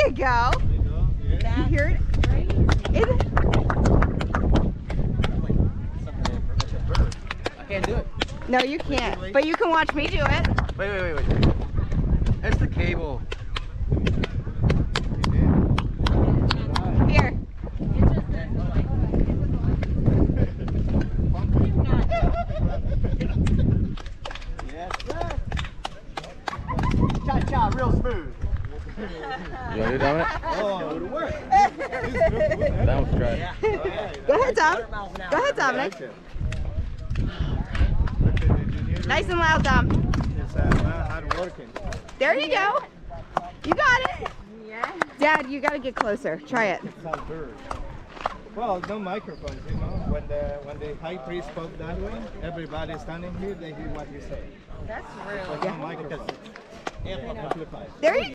you go. You hear it? I can't do it. No, you can't. But you can watch me do it. Wait. That's the cable. Here. Yes, sir. Cha-cha, real smooth. You want to do Dominic? Oh, it'll work. That was try. Go ahead, Tom. Go ahead, Dominic. Nice and loud, Dom. It's hard working. There you go. You got it. Yeah. Dad, you got to get closer. Try it. It's all bird. Well, no microphones, you know. When the high priest spoke that way, everybody standing here, they hear what you say. That's real. No microphones. Amplified. There you go.